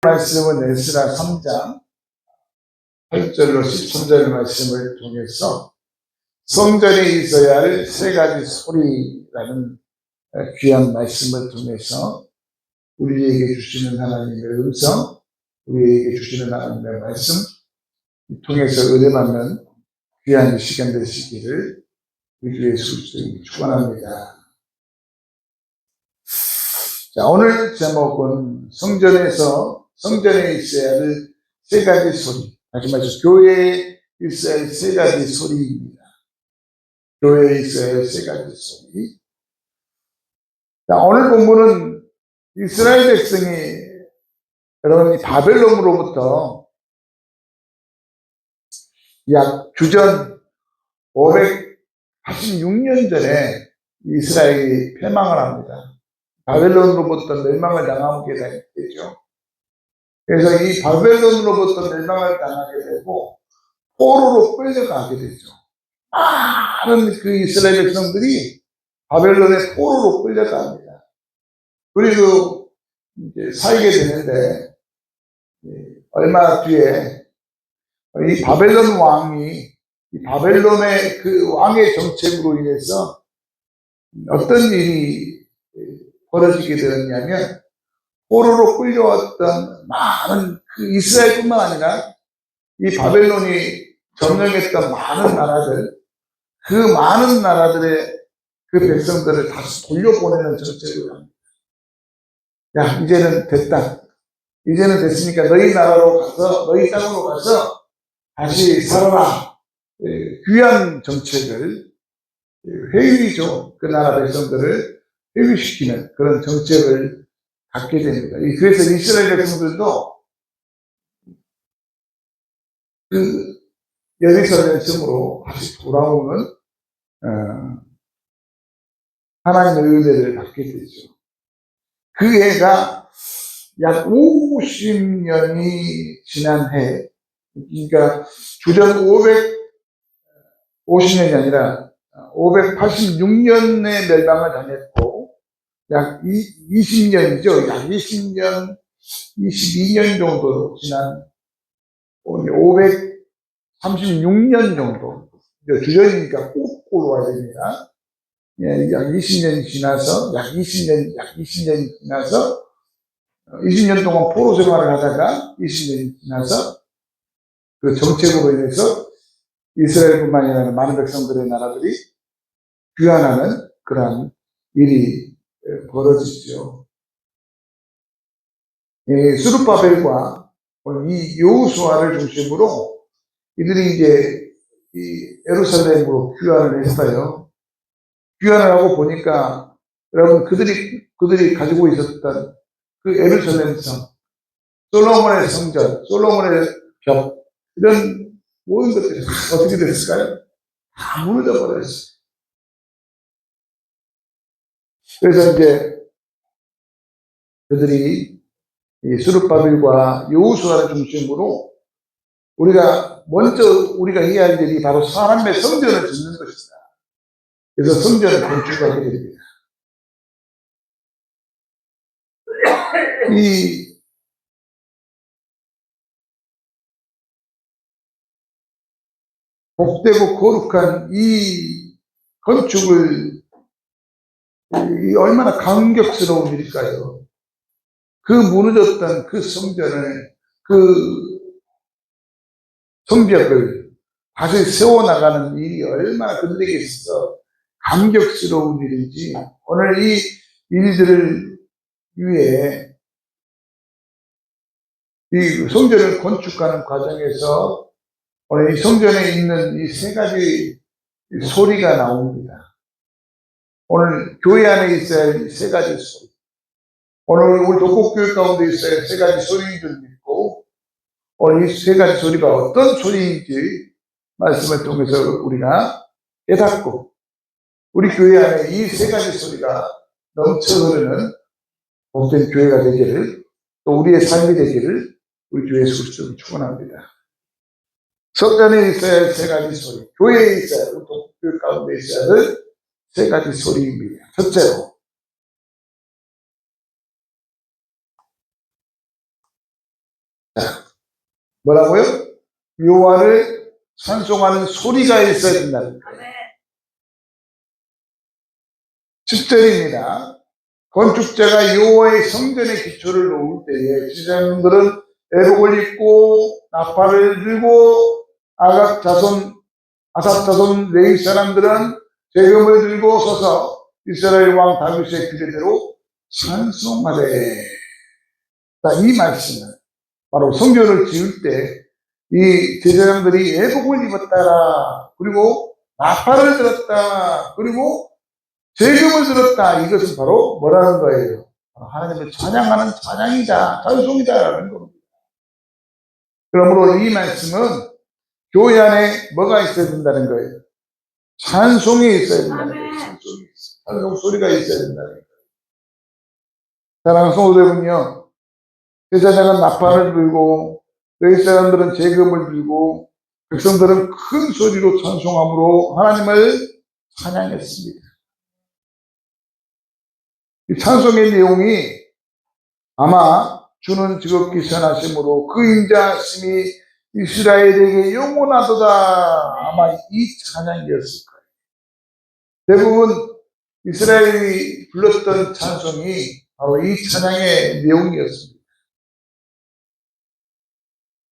말씀은 에스라 3장 8절로 13절 말씀을 통해서 성전에 있어야 할 세 가지 소리라는 귀한 말씀을 통해서 우리에게 주시는 하나님의 음성, 우리에게 주시는 하나님의 말씀 통해서 은혜 받는 귀한 시간 되시기를 우리 주 예수 그리스도로 축원합니다. 자, 오늘 제목은 성전에 있어야 할 세 가지 소리. 다시 말해서 교회에 있어야 할 세 가지 소리입니다. 교회에 있어야 할 세 가지 소리. 자, 오늘 본문은 이스라엘 백성이 여러분 바벨론으로부터 약 주전 586년 전에 이스라엘이 패망을 합니다. 바벨론으로부터 멸망을 당하게 되죠. 그래서 이 바벨론으로부터 멸망을 당하게 되고 포로로 끌려가게 되죠. 많은 그 이스라엘 백성들이 바벨론의 포로로 끌려갑니다. 그리고 이제 살게 되는데 얼마 뒤에 이 바벨론 왕이 이 바벨론의 그 왕의 정책으로 인해서 어떤 일이 벌어지게 되었냐면 포로로 끌려왔던 많은 그 이스라엘뿐만 아니라 이 바벨론이 점령했던 많은 나라들, 그 많은 나라들의 그 백성들을 다시 돌려보내는 정책을 합니다. 야, 이제는 됐다. 이제는 됐으니까 너희 나라로 가서, 너희 땅으로 가서 다시 살아라. 귀한 정책을, 회의죠. 그 나라 백성들을 회의시키는 그런 정책을 갖게 됩니다. 그래서 이스라엘 백성들도 그 예루살렘 성으로 다시 돌아오는 하나님의 은혜를 받게 되죠. 그 해가 약 50년이 지난 해, 그러니까 주전 550년이 아니라 586년에 멸망을 당했고 약 20년이죠. 약 20년, 22년 정도 지난 536년 정도. 주전이니까 꼭 와야 됩니다. 약 20년이 지나서, 약 20년이 지나서, 20년 동안 포로 생활을 하다가 20년이 지나서 그 정책으로 인해서 이스라엘뿐만 아니라 많은 백성들의 나라들이 귀환하는 그러한 일이 벌어지죠. 스룹바벨과 이 여호수아를 중심으로 이들이 이제 이 예루살렘으로 귀환을 했어요. 귀환을 하고 보니까 여러분 그들이 가지고 있었던 그 예루살렘 성, 솔로몬의 성전, 솔로몬의 벽 이런 모든 것들이 어떻게 됐을까요? 다 무너져 버렸어요. 그래서 이제 그들이 스룹바벨과 여호수아를 중심으로 우리가 해야 할 일이 바로 사람의 성전을 짓는 것이다. 그래서 성전을 건축하게 됩니다. 이 복되고 거룩한 이 건축을 얼마나 감격스러운 일일까요? 그 무너졌던 그 성전을, 그 성벽을 다시 세워나가는 일이 얼마나 그들에게 있어서 감격스러운 일인지 오늘 이 일들을 위해 이 성전을 건축하는 과정에서 오늘 이 성전에 있는 이 세 가지 소리가 나옵니다. 오늘 교회 안에 있어야 할 세 가지 소리. 오늘 우리 독곡교회 가운데 있어야 할 세 가지 소리인 줄 믿고 오늘 이 세 가지 소리가 어떤 소리인지 말씀을 통해서 우리가 깨닫고 우리 교회 안에 이 세 가지 소리가 넘쳐 흐르는 복된 교회가 되기를 또 우리의 삶이 되기를 우리 주 예수 그리스도를 축원합니다. 성전에 있어야 할 세 가지 소리, 교회에 있어야 할, 독교회 가운데 있어야 할 세 가지 소리입니다. 첫째로 뭐라고요? 여호와를 찬송하는 소리가 있어야 된다는 거예요. 10절입니다. 건축자가 여호와의 성전의 기초를 놓을 때에 제사장들은 애복을 입고 나팔을 들고 아삽 자손 레위 사람들은 재금을 들고 서서 이스라엘 왕 다윗의 규례대로 찬송하되. 이 말씀은 바로 성전을 지을 때 이 제사장들이 애복을 입었다, 그리고 나팔을 들었다, 그리고 재금을 들었다, 이것은 바로 뭐라는 거예요? 하나님을 찬양하는 찬양이다, 찬송이다라는 겁니다. 그러므로 이 말씀은 교회 안에 뭐가 있어야 된다는 거예요? 찬송이 있어야 된다는 거예요. 찬송 소리가 있어야 된다는 거예요. 사랑하는 성도들은요, 제사장은 나팔을 들고 레위 사람들은 재금을 들고 백성들은 큰 소리로 찬송함으로 하나님을 찬양했습니다. 이 찬송의 내용이 아마 주는 지극히 선하심으로 그 인자심이 이스라엘에게 영원하도다, 아마 이 찬양이었을 거예요. 대부분 이스라엘이 불렀던 찬송이 바로 이 찬양의 내용이었습니다.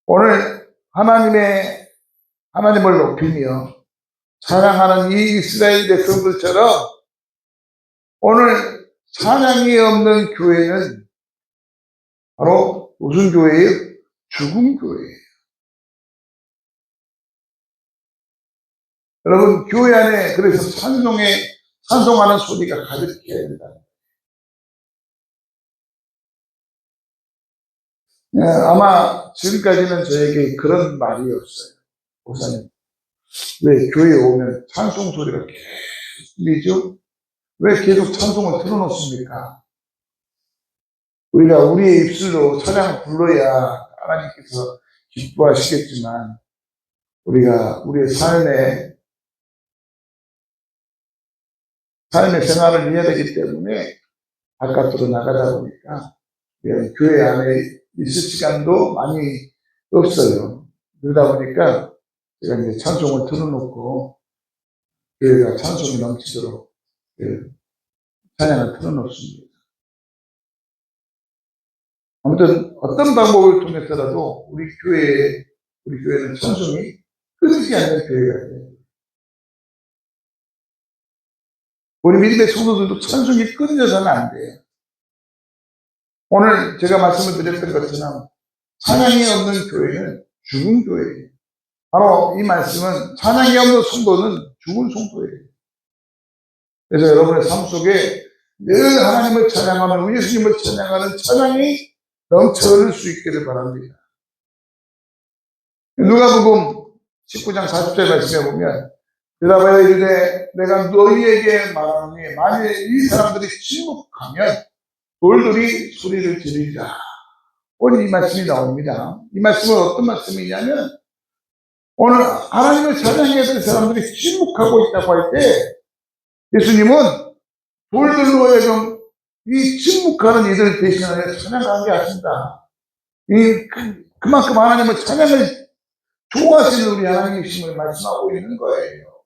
오늘 하나님을 높이며 찬양하는 이 이스라엘 백성들처럼 오늘 찬양이 없는 교회는 바로 무슨 교회예요? 죽은 교회예요. 여러분, 교회 안에 그래서 찬송하는 소리가 가득해야 된다. 아마 지금까지는 저에게 그런 말이 없어요. 목사님, 왜 교회에 오면 찬송 소리가 계속 들리죠? 왜 계속 찬송을 틀어놓습니까? 우리가 우리의 입술로 찬양을 불러야 하나님께서 기뻐하시겠지만, 우리가 우리의 삶의 생활을 해야 되기 때문에 바깥으로 나가다 보니까 교회 안에 있을 시간도 많이 없어요. 그러다 보니까 제가 이제 찬송을 틀어놓고 교회가 찬송이 넘치도록 찬양을 틀어놓습니다. 아무튼 어떤 방법을 통해서라도 우리 교회는 찬송이 끊이지 않는 교회가 돼요. 우리 믿음의 성도들도 찬송이 끊어져서는 안 돼요. 오늘 제가 말씀을 드렸던 것처럼 찬양이 없는 교회는 죽은 교회예요. 바로 이 말씀은 찬양이 없는 성도는 죽은 성도예요. 그래서 여러분의 삶 속에 늘 하나님을 찬양하는, 예수님을 찬양하는 찬양이 넘쳐 흐를 수 있기를 바랍니다. 누가복음 19장 40절 말씀에 보면 대답하여 이르되 내가 너희에게 말하노니 만일 이 사람들이 침묵하면 돌들이 소리를 지르리라. 오늘 이 말씀이 나옵니다. 이 말씀은 어떤 말씀이냐면 오늘 하나님을 찬양해야 될 사람들이 침묵하고 있다고 할 때 예수님은 돌들로 하여금 이 침묵하는 이들을 대신하여 찬양하게 하신다. 그만큼 하나님을 찬양을 좋아하시는 우리 하나님이심을 말씀하고 있는 거예요.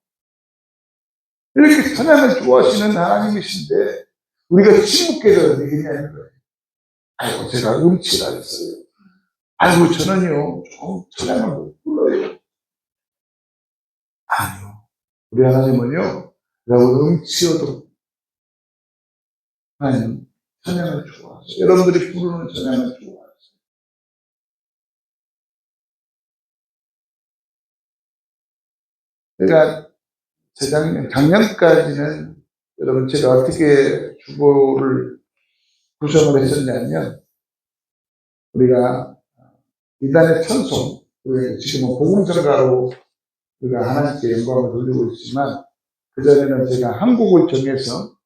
이렇게 찬양을 좋아하시는 하나님이신데 우리가 침묵해서 되겠냐는 거예요. 아이고, 제가 음치라 했어요. 아이고, 저는요, 찬양을 못 불러요. 아니요. 우리 하나님은요, 여러분 음치여도 하나님 찬양을 좋아하세요. 여러분들이 부르는 찬양을 좋아하세요. 그러니까 작년까지는 여러분 제가 어떻게 주보를 구성을 했었냐면 우리가 이단의 찬송, 지금은 복음성가로 우리가 하나님께 영광을 돌리고 있지만 그전에는 제가 한 곡을 정해서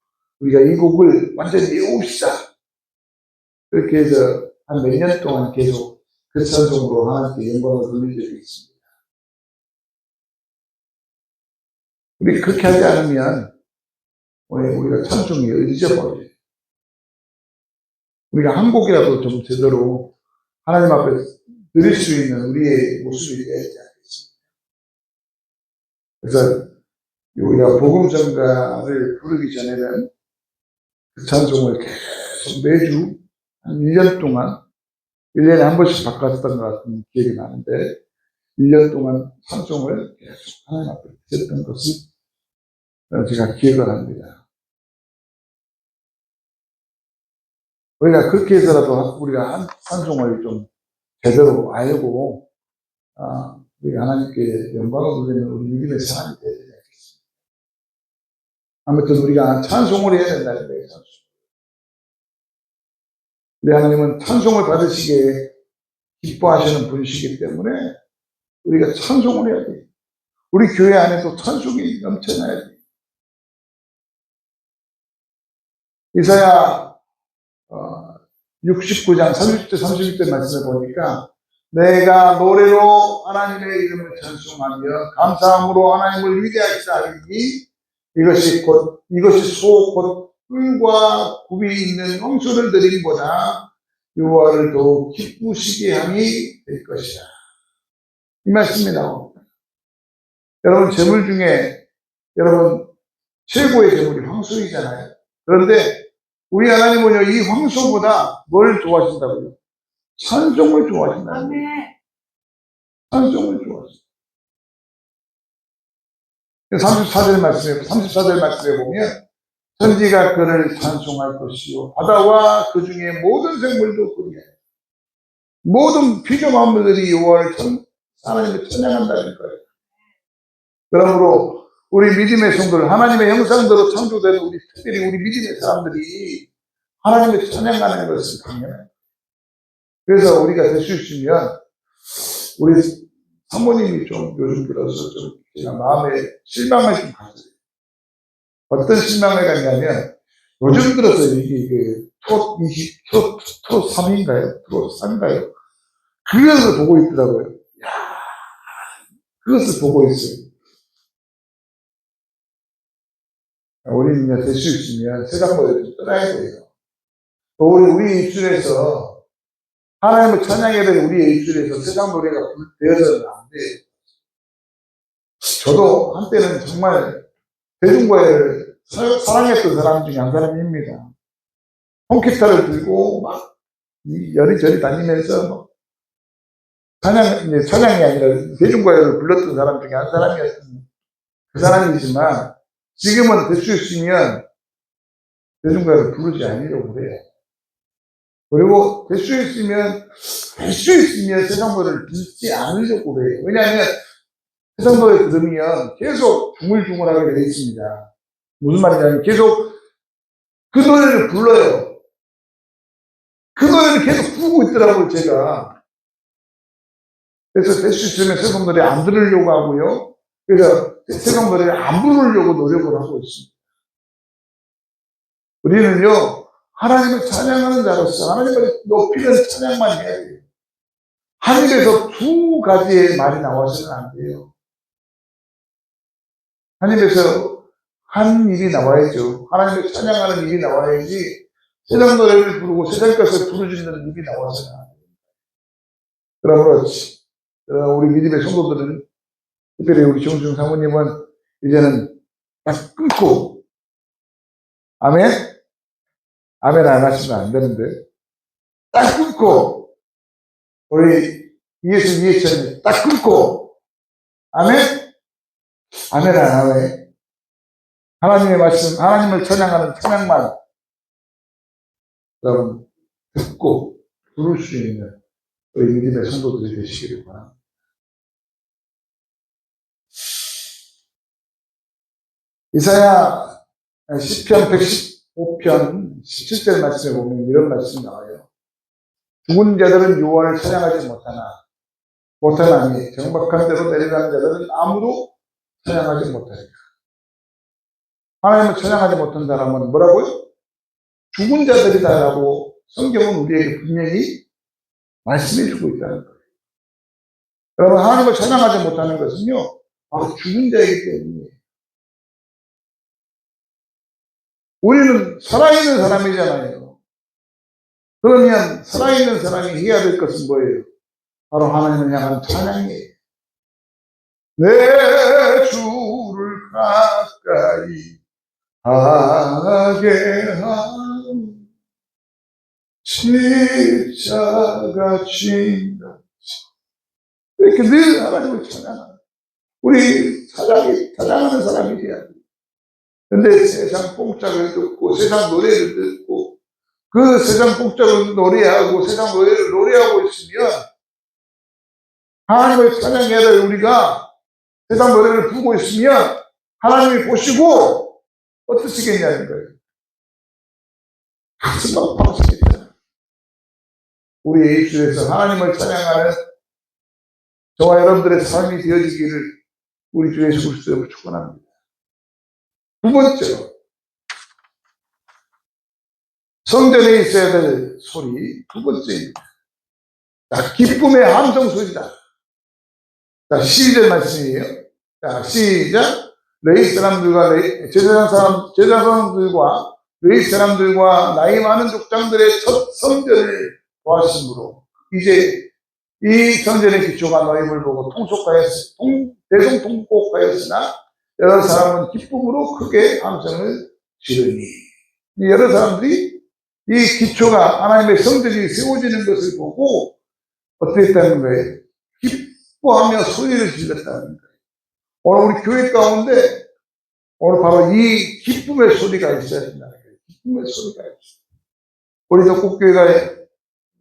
우리가 이 곡을 완전히 외웁시다. 그렇게 해서 한 몇 년 동안 계속 그 찬송으로 하나님께 영광을 돌린 적이 있습니다. 우리 그렇게 하지 않으면 우리가 찬송이 잊어버려요. 우리가 한 곡이라도 좀 제대로 하나님 앞에 드릴 수 있는 우리의 모습이 되지 않겠습니까? 그래서 우리가 복음성가를 부르기 전에는 그 찬송을 계속 매주 한 1년 동안 1년에 한 번씩 바꿨던 것 같은 기억이 나는데 1년 동안 찬송을 계속 하나님 앞에 드렸던 것을 제가 기억을 합니다. 우리가 그렇게 해서라도 우리가 찬송을 좀 제대로 알고 우리가 하나님께 영광을 돌리는 우리 믿음의 사람이 되어야 되겠습니다. 아무튼 우리가 찬송을 해야 된다는 거예요. 우리 하나님은 찬송을 받으시기에 기뻐하시는 분이시기 때문에 우리가 찬송을 해야 돼요. 우리 교회 안에도 찬송이 넘쳐나야 돼요. 이사야 69장 30절 31절 말씀을 보니까 내가 노래로 하나님의 이름을 찬송하며 감사함으로 하나님을 위대하시다 하리니 이것이 소 곧 뿔과 굽이 있는 홍수를 드림보다 여호와를 더욱 기쁘시게 함이 될 것이다. 이 말씀이 나옵니다. 여러분 재물 중에 여러분 최고의 재물이 황소이잖아요. 그런데 우리 하나님은요 이 황소보다 뭘 좋아하신다고요? 찬송을 좋아하신다는 거예요. 찬송을 좋아하신다. 34절 말씀에 보면 천지가 그를 찬송할 것이요 바다와 그 중에 모든 생물도 그리하여 모든 피조만물들이 여호와를 하나님을 찬양한다는 거예요. 그러므로 우리 믿음의 성도들 하나님의 형상대로 창조된 특별히 우리 믿음의 사람들이 하나님을 찬양하는 것은 당연해요. 그래서 우리가 될 수 있으면 우리 사모님이 좀 요즘 들어서 좀 제가 마음에 실망을 좀 가져요. 어떤 실망을 갖냐면 요즘 들어서 이게 트롯 3인가요? 트롯 3인가요? 그것을 보고 있더라고요. 야, 그것을 보고 있어요. 우리는 될 수 있으면 세상보다 좀 떠나야 돼요. 우리 입술에서 하나님을 찬양해야 되는 우리의 입술에서 세상 노래가 되어서는 안 돼요. 저도 한때는 정말 대중과를 사랑했던 사람 중에 한 사람입니다. 홈기타를 들고 막 여리저리 다니면서 막 찬양이 아니라 대중과를 불렀던 사람 중에 한 사람이었던 그 사람이지만 지금은 될 수 있으면 대중과를 부르지 않으려고 그래요. 그리고 될 수 있으면 세상 노래를 듣지 않으려고 그래요. 왜냐하면 세상 노래 들으면 계속 중물중물하게 되어 있습니다. 무슨 말이냐면 계속 그 노래를 불러요. 그 노래를 계속 부르고 있더라고요, 제가. 그래서 될 수 있으면 세상 노래 안 들으려고 하고요. 그래서 세상 노래를 안 부르려고 노력을 하고 있습니다. 우리는요, 하나님을 찬양하는 자로서 하나님을 높이는 찬양만 해야 돼요. 한 입에서 두 가지의 말이 나와서는 안 돼요. 한 입에서 한 일이 나와야죠. 하나님을 찬양하는 일이 나와야지 세상 노래를 부르고 세상 것을 부르짖는 입이 나와서는 안 돼요. 그러므로 우리 믿음의 성도들은 특별히 우리 정중 사모님은 이제는 딱 끊고 아멘 안 하시면 안 되는데 딱 끊고 우리 이해천이 딱 끊고 아멘 안 하네. 하나님의 말씀 하나님을 찬양하는 찬양만 여러분 듣고 부를 수 있는 우리 믿음의 성도들이 되시기를 바랍니다. 이사야 시편 115편 17절 말씀에 보면 이런 말씀이 나와요. 죽은 자들은 여호와를 찬양하지 못하나니 정박한 대로 내려가는 자들은 아무도 찬양하지 못하리라. 하나님을 찬양하지 못한 사람은 뭐라고요? 죽은 자들이다라고 성경은 우리에게 분명히 말씀해 주고 있다는 거예요. 여러분 하나님을 찬양하지 못하는 것은요 바로 죽은 자이기 때문이에요. 우리는 살아있는 사람이잖아요. 그러면 살아있는 사람이 해야 될 것은 뭐예요? 바로 하나님을 향한 찬양이에요. 내 주를 가까이 하게 하는 십자가 진다. 이렇게 늘 하나님을 찬양하는 우리 찬양하는 사람이 돼야 돼. 근데 세상 뽕짝을 듣고 세상 노래를 듣고 그 세상 뽕짝을 노래하고 세상 노래를 노래하고 있으면 하나님을 찬양해야 될 우리가 세상 노래를 부르고 있으면 하나님이 보시고 어떠시겠냐는 거예요. 가슴 아파하시겠다. 우리 예수에서 하나님을 찬양하는 저와 여러분들의 삶이 되어지기를 우리 주 예수 그리스도로 축원합니다. 두 번째로 성전에 있어야 될 소리 두 번째입니다. 자, 기쁨의 함성 소리다. 자, 12절 말씀이에요. 자, 시작. 레위 사람들과 제사장 사람들과 레위 사람들과 나이 많은 족장들의 첫 성전을 도하심으로 이제 이 성전의 기초가 너희를 보고 대성통곡하였으나 여러 사람은 기쁨으로 크게 함성을 지르니. 여러 사람들이 이 기초가 하나님의 성전이 세워지는 것을 보고 어떻게 했다는 거예요? 기뻐하며 소리를 질렀다는 거예요. 오늘 우리 교회 가운데 오늘 바로 이 기쁨의 소리가 있어야 된다는 거예요. 기쁨의 소리가 있어요. 우리 적국교회가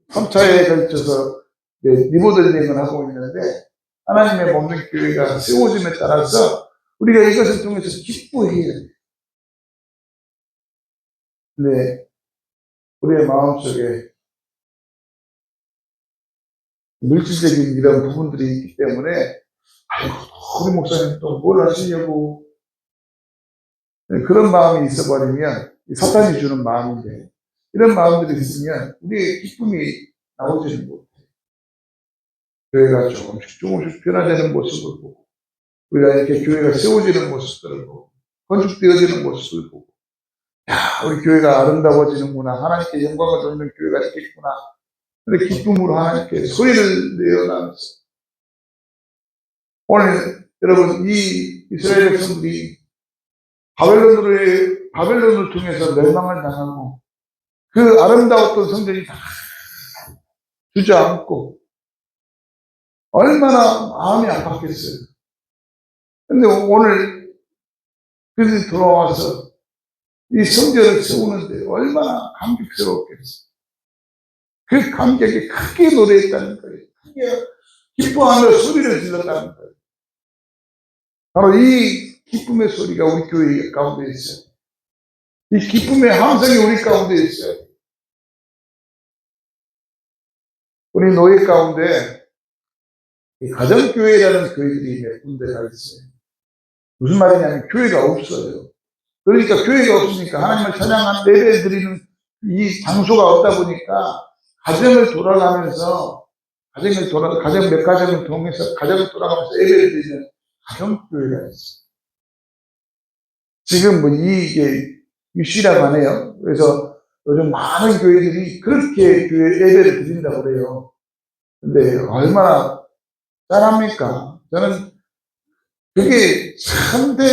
3차에 걸쳐서 리모델링을 하고 있는데 하나님의 몸된 교회가 세워짐에 따라서 우리가 이것을 통해서 기뻐해야 돼요. 근데 우리의 마음속에 물질적인 이런 부분들이 있기 때문에 아이고 우리 목사님 또 뭘 하시려고 그런 마음이 있어버리면 사탄이 주는 마음인데 이런 마음들이 있으면 우리의 기쁨이 나오지는 못해요. 교회가 조금씩 변화되는 모습을 보고 우리가 이렇게 교회가 세워지는 모습들을 보고 건축되어지는 모습을 보고 야 우리 교회가 아름다워지는구나 하나님께 영광을 돌리는 교회가 있겠구나 근데 기쁨으로 하나님께 소리를 내어나면서 오늘 여러분 이 이스라엘 백성들이 바벨론을 통해서 멸망을 당하고 그 아름다웠던 성전이 다 주저앉고 얼마나 마음이 아팠겠어요. 근데 오늘 그들이 돌아와서 이 성전을 세우는데 얼마나 감격스러웠겠어요. 그 감격에 크게 노래했다는 거예요. 크게 기뻐하며 소리를 질렀다는 거예요. 바로 이 기쁨의 소리가 우리 교회 가운데 있어요. 이 기쁨의 함성이 우리 가운데 있어요. 우리 노예 가운데 가정교회라는 교회들이 몇 군데가 있어요. 무슨 말이냐면 교회가 없어요. 그러니까 교회가 없으니까 하나님을 찬양하는 예배 드리는 이 장소가 없다 보니까 가정을 돌아가면서 가정 몇 가정을 통해서 가정을 돌아가면서 예배를 드리는 가정교회가 있어요. 지금 뭐 이게 유시라고 하네요. 그래서 요즘 많은 교회들이 그렇게 교회 예배를 드린다고 그래요. 근데 얼마나 짠합니까? 저는 그게 참대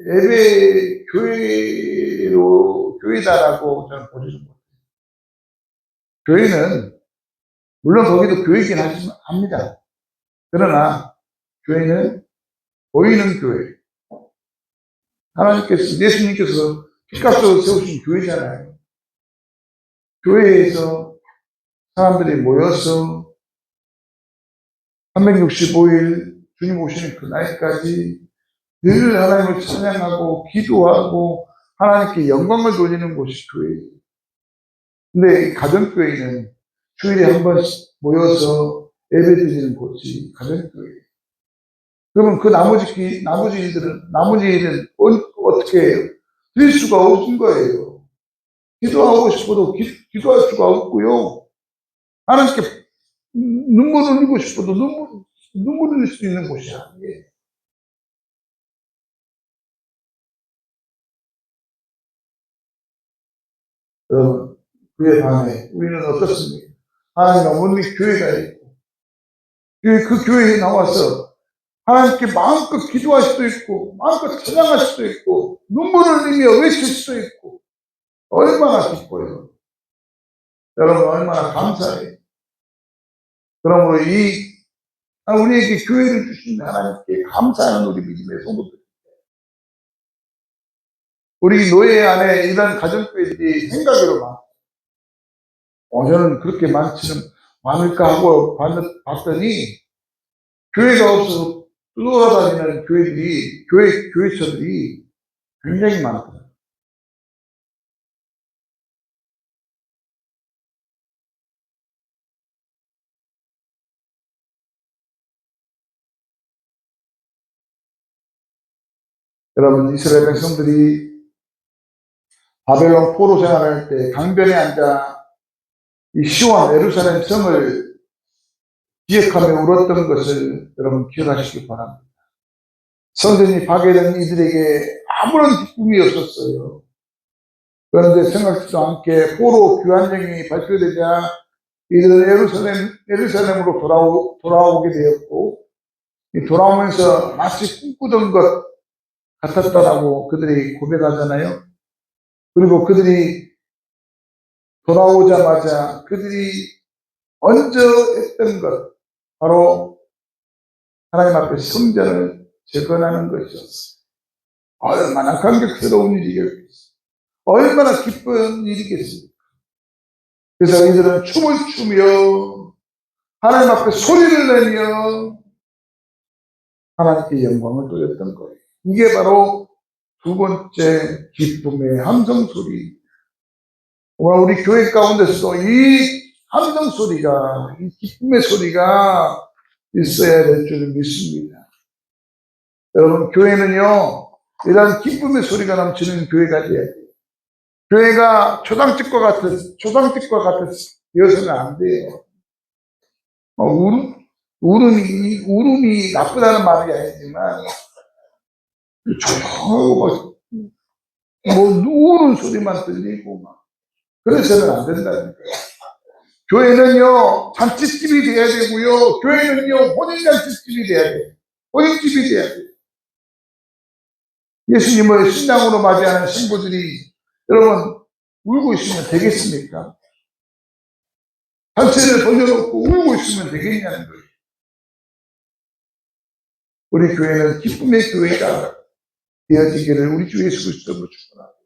예배 교회다라고 저는 보지는 못해요. 교회는, 물론 거기도 교회이긴 합니다. 그러나, 교회는 보이는 교회. 예수님께서 피값으로 세우신 교회잖아요. 교회에서 사람들이 모여서 365일 주님 오시는 그날까지 늘 하나님을 찬양하고 기도하고 하나님께 영광을 돌리는 곳이 교회예요. 근데 가정교회는 주일에 한 번씩 모여서 예배 드리는 곳이 가정교회예요. 그러면 그 나머지 일은 어떻게 해요? 드릴 수가 없은 거예요. 기도하고 싶어도 기도할 수가 없고요. 하나님께 눈물 흘리고 싶어도 눈물 흘릴 수 있는 곳이 아니에요. 여러분, 그에 반해 우리는 어떻습니까? 하나님 어머니 교회가 있고 그 교회에 나와서 하나님께 마음껏 기도할 수도 있고 마음껏 찬양할 수도 있고 눈물을 흘리며 외칠 수도 있고 얼마나 기뻐요. 여러분 얼마나 감사해요. 그러므로 우리에게 교회를 주신 하나님께 감사하는 우리 믿음의 성도들, 우리 노예 안에 이런 가정교회들이 생각으로 저는 그렇게 많지는 않을까 하고 봤더니 교회가 없어서 돌아다니는 교회처들이 굉장히 많더라고요. 여러분, 이스라엘 백성들이 바벨론 포로 생활할 때 강변에 앉아 이 시온 예루살렘 성을 기억하며 울었던 것을 여러분 기억하시기 바랍니다. 성전이 파괴된 이들에게 아무런 기쁨이 없었어요. 그런데 생각지도 않게 포로 귀환령이 발표되자 이들은 예루살렘으로 돌아오게 되었고, 돌아오면서 마치 꿈꾸던 것 같았다라고 그들이 고백하잖아요. 그리고 그들이 돌아오자마자 그들이 먼저 했던 것, 바로 하나님 앞에 성전을 재건하는 것이었어요. 얼마나 감격스러운 일이겠어요. 얼마나 기쁜 일이겠습니까? 그래서 이들은 춤을 추며 하나님 앞에 소리를 내며 하나님께 영광을 돌렸던 거예요. 이게 바로 두 번째 기쁨의 함성 소리. 오늘 우리 교회 가운데서도 이 함성 소리가, 이 기쁨의 소리가 있어야 될 줄 믿습니다. 여러분, 교회는요, 이런 기쁨의 소리가 넘치는 교회가 돼야 돼요. 교회가 초상집과 같아서는 안 돼요. 울음이 나쁘다는 말이 아니지만, 조용하고, 우는 소리만 들리고, 그래서는 안 된다는 거예요. 교회는요, 잔치집이 돼야 되고요, 교회는요, 혼인잔치집이 돼야 돼요. 혼인집이 돼야 돼요. 예수님을 신랑으로 맞이하는 신부들이, 여러분, 울고 있으면 되겠습니까? 단체를 벌려놓고 울고 있으면 되겠냐는 거예요. 우리 교회는 기쁨의 교회가 되어지기를 우리 주 예수 그리스도로 축원합니다.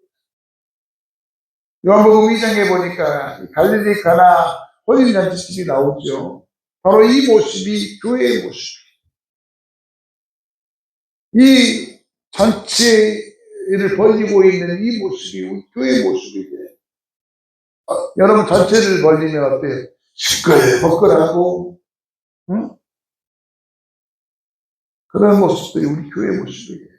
요한복음 2장에 보니까 갈릴리 가나 혼인잔치집이 나오죠. 바로 이 모습이 교회의 모습이에요. 이 잔치를 벌리고 있는 이 모습이 우리 교회의 모습이에요. 여러분, 잔치를 벌리면 어때요? 시끌벅걸하고, 응? 그런 모습들이 우리 교회의 모습이에요.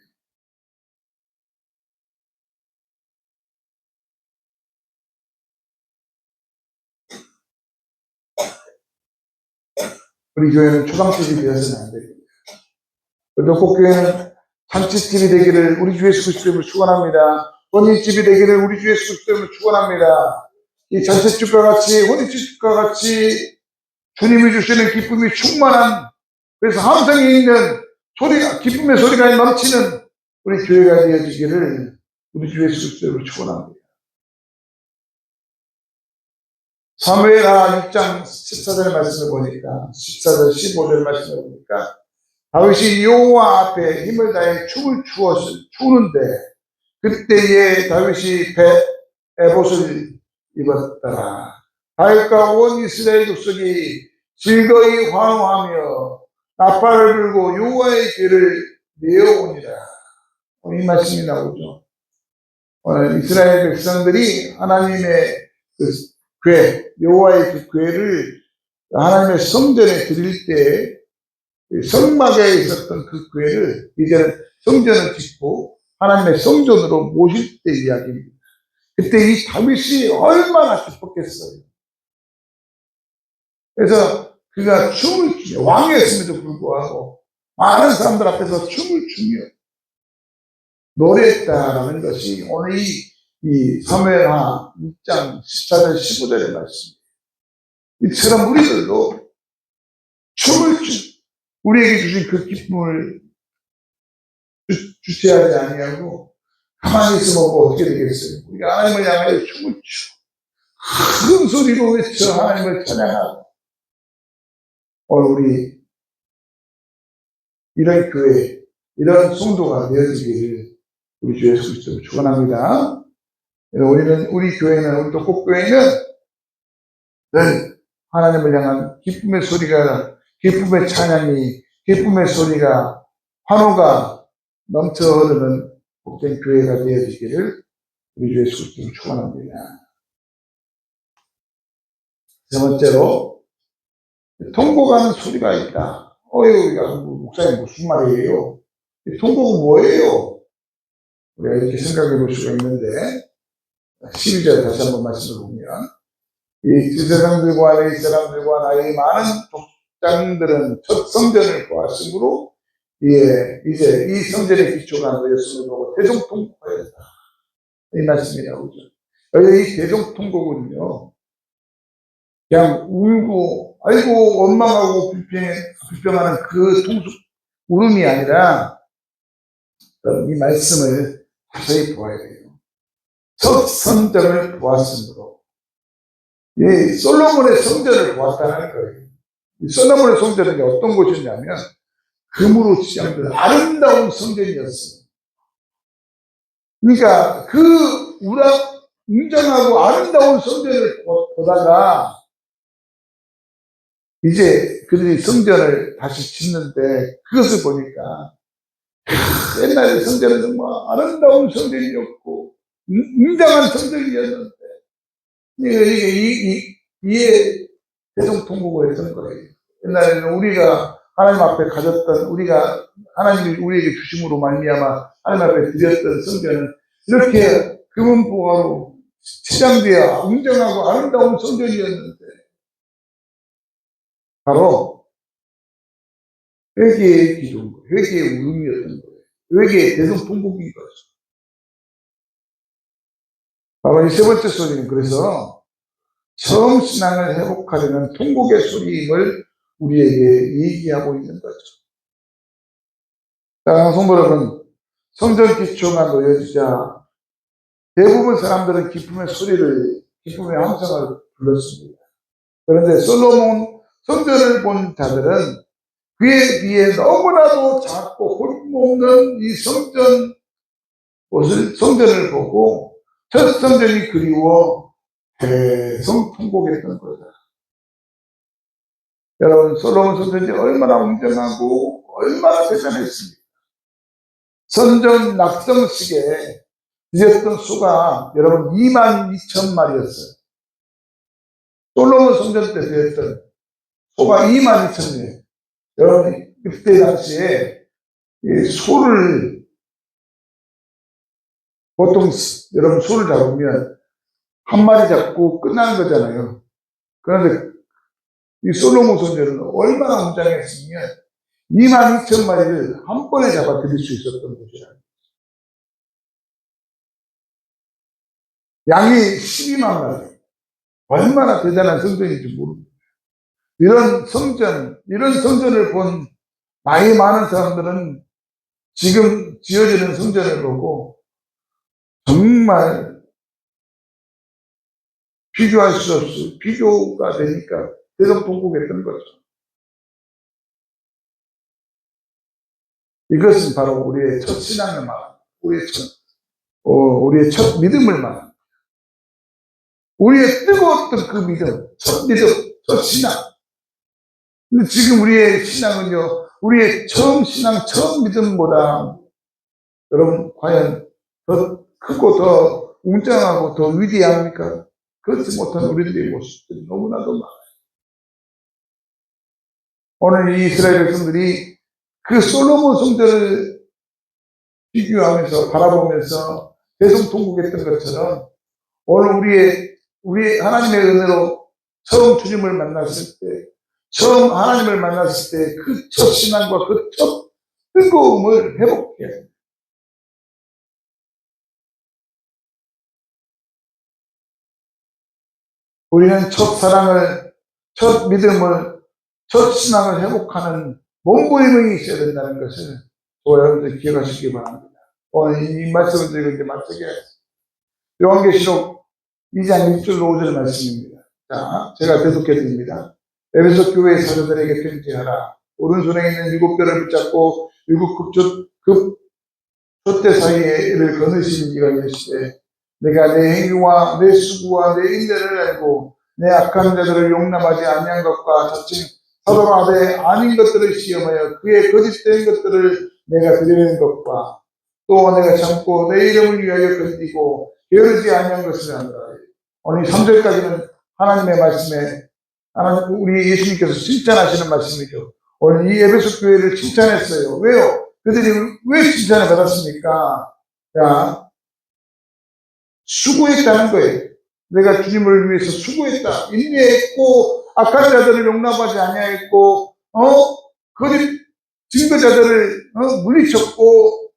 우리 교회는 초상집이 되어서는 안 됩니다. 녹곡교회는 잔치집이 되기를 우리 주 예수 그리스도로 축원합니다. 혼인집이 되기를 우리 주 예수 그리스도로 축원합니다. 이 잔치집과 같이 혼인집과 같이 주님이 주시는 기쁨이 충만한, 그래서 함성이 있는 소리가, 기쁨의 소리가 넘치는 우리 교회가 되어지기를 우리 주 예수 그리스도로 축원합니다. 사무엘하 6장 14절 말씀을 보니까, 14절 15절 말씀을 보니까 다윗이 여호와 앞에 힘을 다해 춤을 추는데 그때에 다윗이 에봇을 입었더라. 다윗과 온 이스라엘 족속이 즐거이 환호하며 나팔을 불고 여호와의 죄를 내어오니라. 이 말씀이 나오죠. 오늘 이스라엘 백성들이 하나님의 그 궤, 여호와의 그 궤를 하나님의 성전에 드릴 때 성막에 있었던 그 궤를 이제는 성전을 짓고 하나님의 성전으로 모실 때 이야기입니다. 그때 이 다윗이 얼마나 기뻤겠어요. 그래서 그가 춤을 추며, 왕이었음에도 불구하고 많은 사람들 앞에서 춤을 추며 노래했다라는 것이 오늘 이 사무엘하 6장 14절 15절의 말씀입니다. 이처럼 우리들도 우리에게 주신 그 기쁨을 주체하지 아니하고 가만히 있으면 뭐 어떻게 되겠어요? 우리가 하나님을 향하여 춤을 추고 큰 소리로 외쳐 하나님을 찬양하고, 오늘 우리 이런 교회, 이런 성도가 되어지기를 우리 주 예수 그리스도로 축원합니다. 우리 교회는, 우리 독곡교회는 늘 하나님을 향한 기쁨의 소리가, 기쁨의 찬양이, 기쁨의 소리가, 환호가 넘쳐 흐르는 복된 교회가 되어지기를 우리 주 예수 그리스도로 축원합니다. 세 번째로, 통곡하는 소리가 있다. 목사님 무슨 말이에요? 통곡은 뭐예요? 우리가 이렇게 생각해 볼 수가 있는데, 12절 다시 한번 말씀을 보면, 이 제사장들과 레위 사람들과 나의 많은 족장들은 첫 성전을 보았으므로 이제 이 성전의 기초가 되었음을 보고 대종통곡하였다. 이 말씀이 나오죠. 이 대종통곡은요, 그냥 울고 아이고 원망하고 불평하는 그 울음이 아니라, 이 말씀을 자세히 보아야 돼요. 첫 성전을 보았으므로, 이 솔로몬의 성전을 보았다는 거예요. 이 솔로몬의 성전은 어떤 곳이었냐면 금으로 치장된 아름다운 성전이었어요. 그러니까 그 웅장하고 아름다운 성전을 보다가 이제 그들이 성전을 다시 짓는데, 그것을 보니까 옛날에 성전은 정말 아름다운 성전이었고 웅장한 성전이었는데, 이게 대성통곡을 했던 거예요. 옛날에는 우리가 하나님 앞에 가졌던, 우리가 하나님이 우리에게 주심으로 말미암아 하나님 앞에 드렸던 성전은 이렇게 금은보화로 치장되어 웅장하고 아름다운 성전이었는데, 바로 회개의 기도인 거예요. 회개의 울음이었던 거예요. 회개의 대성통곡인 거죠. 바로 이 세 번째 소리는, 그래서 처음 신앙을 회복하려는 통곡의 소리임을 우리에게 얘기하고 있는 거죠. 자, 성도 여러분, 성전 기초가 놓여지자 대부분 사람들은 기쁨의 함성을 불렀습니다. 그런데 솔로몬 성전을 본 자들은 그에 비해 너무나도 작고 홀몸없는 이 성전을 보고 첫 성전이 그리워 대성통곡했던 거다. 여러분, 솔로몬 성전이 얼마나 웅장하고 얼마나 대단했습니까? 성전 낙성식에 드렸던 수가 여러분 22,000마리였어요. 솔로몬 성전 때 드렸던 소가 22,000마리. 여러분, 그때 당시에 소를, 보통 여러분 소를 잡으면 한 마리 잡고 끝나는 거잖아요. 그런데 이 솔로몬 성전은 얼마나 웅장했으면 22,000마리를 한 번에 잡아 드릴 수 있었던 곳이라. 양이 12만 마리. 얼마나 대단한 성전인지 모릅니다. 이런 성전을 본 나이 많은 사람들은 지금 지어지는 성전을 보고 정말 비교할 수 없이 비교가 되니까 대성통곡했던 거죠. 이것은 바로 우리의 첫 신앙을 말합니다. 우리의 첫 믿음을 말합니다. 우리의 뜨거웠던 그 믿음, 첫 믿음, 첫 신앙. 근데 지금 우리의 신앙은요, 우리의 처음 믿음보다 여러분 과연 더 크고 더 웅장하고 더 위대합니까? 그렇지 못한 우리들의 모습들이 너무나도 많아요. 오늘 이 이스라엘 백성들이 그 솔로몬 성전을 비교하면서 바라보면서 대성통곡했던 것처럼, 오늘 우리 하나님의 은혜로 처음 주님을 만났을 때, 처음 하나님을 만났을 때 그 첫 신앙과 그 첫 뜨거움을 회복해야 합니다. 우리는 첫 사랑을, 첫 믿음을 첫 신앙을 회복하는 몸부림이 있어야 된다는 것을 여러분들 기억하시기 바랍니다. 오늘 이 말씀을 드리고 이제 마치게 요한계시록 2장 1절 5절 말씀입니다. 자, 제가 계속해 드립니다. 에베소 교회 사도들에게 편지하라. 오른손에 있는 7별을 붙잡고 7급 촛대 사이에를 거느시는 이가 이르시되 내가 내 행위와 내 수고와 내 인내를 알고 내 악한 자들을 용납하지 아니한 것과 자칭 사도 앞에 아닌 것들을 시험하여 그의 거짓된 것들을 내가 드리는 것과 또 내가 참고 내 이름을 위하여 견디고 게으르지 아니한 것을 안다. 오늘 3절까지는 하나님의 말씀에 하나님 우리 예수님께서 칭찬하시는 말씀이죠. 오늘 이 에베소 교회를 칭찬했어요. 왜요? 그들이 왜 칭찬을 받았습니까? 자, 수고했다는 거예요. 내가 주님을 위해서 수고했다. 인내했고 악한 자들을 용납하지 아니하였고 거짓 증거자들을 물리쳤고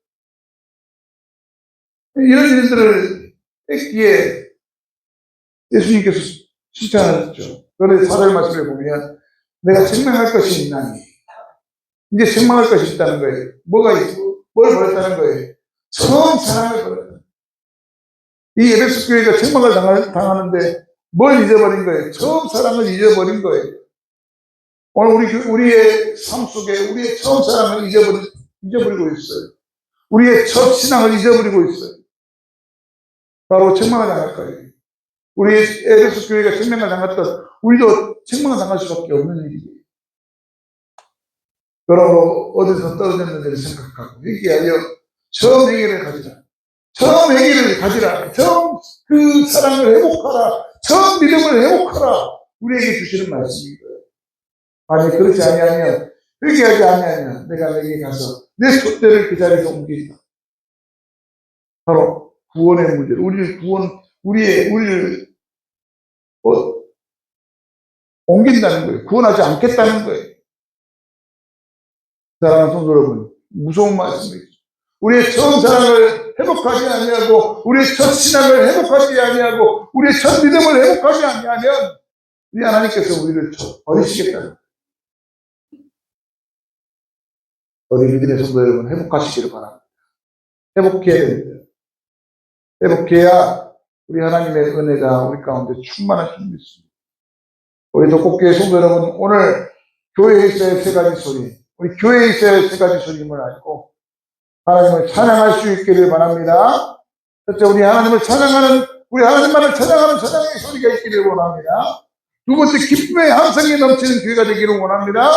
이런 일들을 했기에 예수님께서 칭찬하셨죠. 그런데 4절 말씀을 보면 내가 책망할 것이 있나니 이제 책망할 것이 있다는 거예요. 뭐가 있고 뭘 버렸다는 거예요. 처음 사랑을 버렸다. 이 에베소 교회가 책망을 당하는데 뭘 잊어버린 거예요? 처음 사랑을 잊어버린 거예요. 오늘 우리의 삶 속에 우리의 처음 사랑을 잊어버리고 있어요. 우리의 첫 신앙을 잊어버리고 있어요. 바로 책망을 당할 거예요. 우리 에베소 교회가 책망을 당했던 우리도 책망을 당할 수밖에 없는 일이에요. 그러므로 어디서 떨어졌는지를 생각하고 회개하여 처음 회개를 가지라. 처음 회개를 가지라. 처음 그 사랑을 회복하라. 처음 믿음을 회복하라. 우리에게 주시는 말씀인 거예요. 만약 그렇지 아니하면 회개하지 아니하면 내가 내게 가서 내 촛대를 그 자리에서 옮긴다. 바로 구원의 문제를 우리를 옮긴다는 거예요. 구원하지 않겠다는 거예요. 사랑하는 성도 여러분, 무서운 말씀이죠. 우리의 처음 사랑을 회복하지 아니하고 우리의 첫 신앙을 회복하지 아니하고 우리의 첫 믿음을 회복하지 아니하면 우리 하나님께서 우리를 버리시겠다는 거예요. 우리 믿음의 성도 여러분 회복하시기를 바랍니다. 회복해야 됩니다. 회복해야 우리 하나님의 은혜가 우리 가운데 충만할 수 있습니다. 우리 독곡교회 성도 여러분 오늘 교회에 있어야 세 가지 소리 우리 교회에 있어야 세 가지 소리임을 알고 하나님을 찬양할 수 있기를 바랍니다. 첫째 우리 하나님만을 찬양하는 찬양의 소리가 있기를 원합니다. 두 번째 기쁨의 함성이 넘치는 교회가 되기를 원합니다.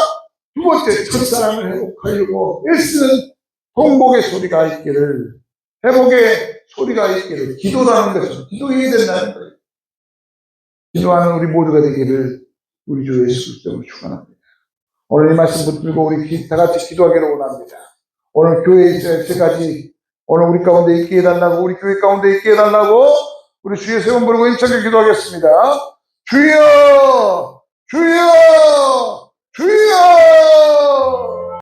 두 번째 첫사랑을 회복하려고 애쓰는 통복의 소리가 있기를 회복의 소리가 있기를 기도라는 것은 기도해야 된다는 거예요. 기도하는 우리 모두가 되기를 우리 주 예수 그리스도로 축원합니다. 오늘 이 말씀 붙들고 우리 다 같이 기도하기를 원합니다. 오늘 교회에 있어야 세 가지 오늘 우리 가운데 있게 해달라고 우리 교회 가운데 있게 해달라고 우리 주의 세번 부르고 힘차게 기도하겠습니다. 주여 주여 주여